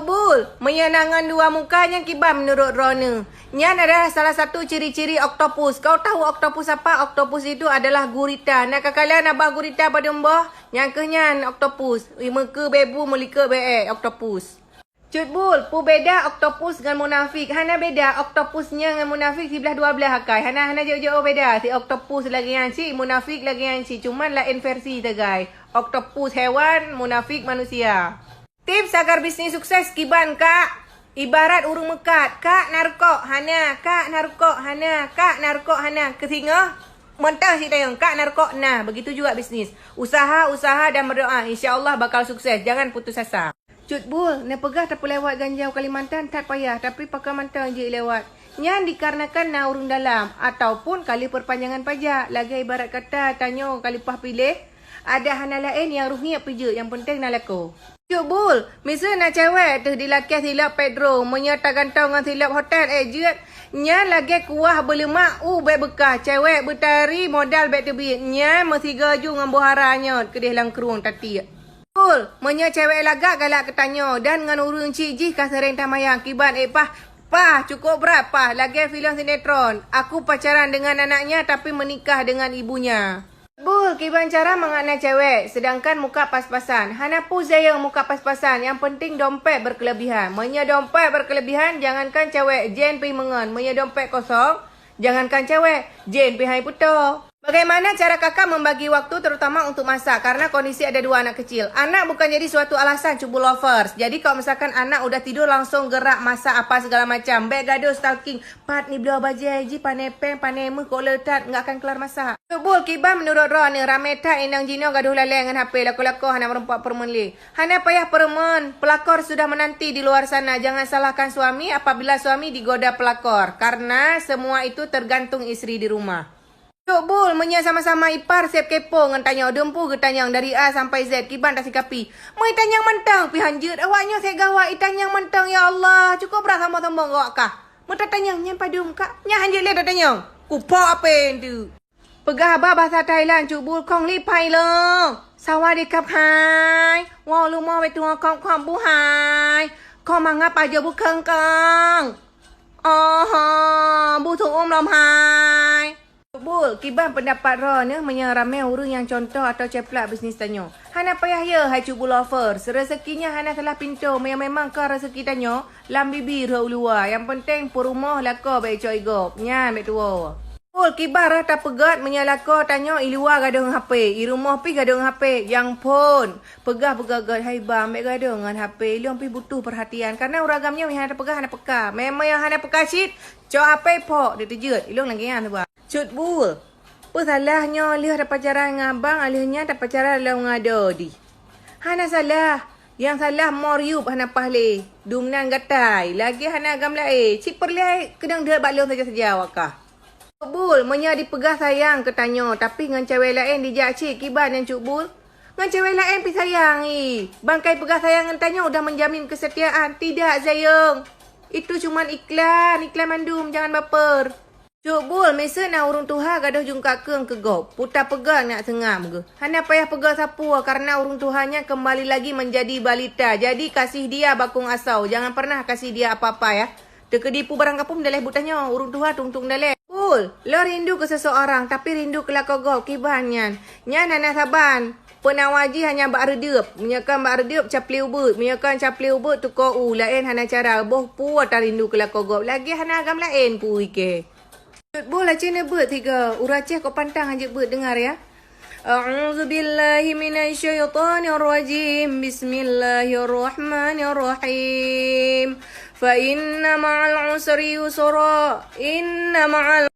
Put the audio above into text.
Bul, menyenangkan dua mukanya kibar menurut Rona. Nyan adalah salah satu ciri-ciri oktopus. Kau tahu oktopus apa? Oktopus itu adalah gurita. Nak kalian abah gurita pada mbah? Nyangkanya oktopus. Muka bebu melika be oktopus. Cut Bul, pu beda oktopus dengan munafik. Hana beda oktopusnya dengan munafik sebelah dua belah akai. Hana jauh-jauh beda. Si oktopus lagi yang si, munafik lagi yang si. Cuman lain versi tegai. Oktopus hewan, munafik manusia. Tips agar bisnis sukses kiban kak. Ibarat urung mekat. Kak narkok hana, kak narkok hana, kak narkok hana. Kesinga mentah si tayang kak narkok nah. Begitu juga bisnis. Usaha dan berdoa. InsyaAllah bakal sukses. Jangan putus asa. Cut Bul, nak pegah tak lewat ganjau Kalimantan tak payah. Tapi pakai mantang je lewat. Nyan dikarenakan na urung dalam. Ataupun kali perpanjangan pajak. Lagi ibarat kata tanya kali pah pilih. Ada hana lain yang ruhniak pijak. Yang penting nak laku. Cuk Bul, misal nak cewek tu dilakih silap Pedro, menyerta gantong dengan silap hotel jet. Nya lagi kuah berlemak, baik bekah. Cewek bertari modal baik tebit. Nya mesti gaju dengan buharanya kedih langkerung tati. Bul, menyerta cewek lagak galak ketanya dan dengan urung cik kah sering tamayang kiban pah cukup berapa lagi filem sinetron. Aku pacaran dengan anaknya tapi menikah dengan ibunya. Bul, kiban cara mengenai cewek. Sedangkan muka pas-pasan. Hana pu saya muka pas-pasan. Yang penting dompet berkelebihan. Menya dompet berkelebihan, jangankan cewek jen pi mengen. Menya dompet kosong, jangankan cewek jen pi hai puto. Bagaimana cara kakak membagi waktu terutama untuk masak? Karena kondisi ada dua anak kecil. Anak bukan jadi suatu alasan Cuk Bul lovers. Jadi kalau misalkan anak udah tidur langsung gerak masak apa segala macam. Baik gaduh stalking. Pat ni beliau bajai ji panepeng panemu kok letat enggak akan kelar masak. Cuk Bul kibar menurut Ron ni ramai tak inang jino gaduh laleng dengan HP lako-lako hana merempak permenli. Hana payah permen. Pelakor sudah menanti di luar sana. Jangan salahkan suami apabila suami digoda pelakor. Karena semua itu tergantung istri di rumah. Cuk Bul, menya sama-sama ipar siap kepo ngan tanya dempu ke tanyang dari A sampai Z kiban tak sikapi. Mai tanyang mentang pi hanjut awaknya saya gawak tanyang mentang ya Allah. Cukup berah sama-sama gawak kah? Mata tanyang nyan padum kak. Nya hanjut le tanyang. Kupak apa tu? Pegah bahasa Thailand Cuk Bul kong lipai lo. Sawadikap hai. Wah lu mau betul kong kong bu hai. Kong mangap aja bu keng keng. Oh, bu tung lom hai. Bul, kiban pendapat Ron menyeramai urung yang contoh atau ceplak bisnis tanyo. Hana payah ya hai Cuk Bul lovers. Rezekinya hana salah pintu. Memang ke rezeki tanyo lam bibir ulua. Yang penting perumah lako baik coy gop. Nya mek tuo. Bul, kibar tak pegat menyalako tanyo ilua gaduh HP. I rumah pi gaduh HP. Yang pun pegah-pegah hai ba mek gaduh dengan HP. Liang pi butuh perhatian karena uragamnya hana pegah hana peka. Memang yang hana peka shit. Cok HP pok dia terjut. Ilung lagi yang tu ba. Cut Bul, apa salahnya alih ada pacaran dengan abang, alihnya ada pacaran dalam ngada di. Hana salah. Yang salah moriup hana pahle. Dumnan gatai. Lagi hana agam lain. Cik perlih kedang dia baklong saja-saja wakah. Cuk Bul, menya dipegah sayang ketanya. Tapi dengan cewek lain dijak cik kiban yang Cuk Bul. Dengan cewek lain pi sayang ni. Bangkai pegah sayang dengan tanya udah menjamin kesetiaan. Tidak sayang. Itu cuma iklan mandum. Jangan baper. Cuk Bul, mesa nak urung tuha gaduh jungka keung ke gop. Putar pegang nak sengam ke. Hana payah pegang sapu karena urung tuhannya kembali lagi menjadi balita. Jadi kasih dia bakung asau. Jangan pernah kasih dia apa-apa ya. Terkedipu barang kapum daleh butanya. Urung tuha tung-tung daleh. Bul, lo rindu ke seseorang tapi rindu ke lako gop kiban nyan. Nyan hana saban. Penawaji hanya bak redup. Menyakan bak redup capli ubut. Menyakan capli ubut tukar lain hana cara. Boh pu tak rindu ke lako gop. Lagi hana agam lain pu ike. Cuk Bul lah cina ber tiga. Uraceh kau pantang aja ber dengar ya. A'udzubillahi minasyaitonirrajim. Bismillahirrahmanirrahim. Fa inna ma'al usri yusra. Inna ma'al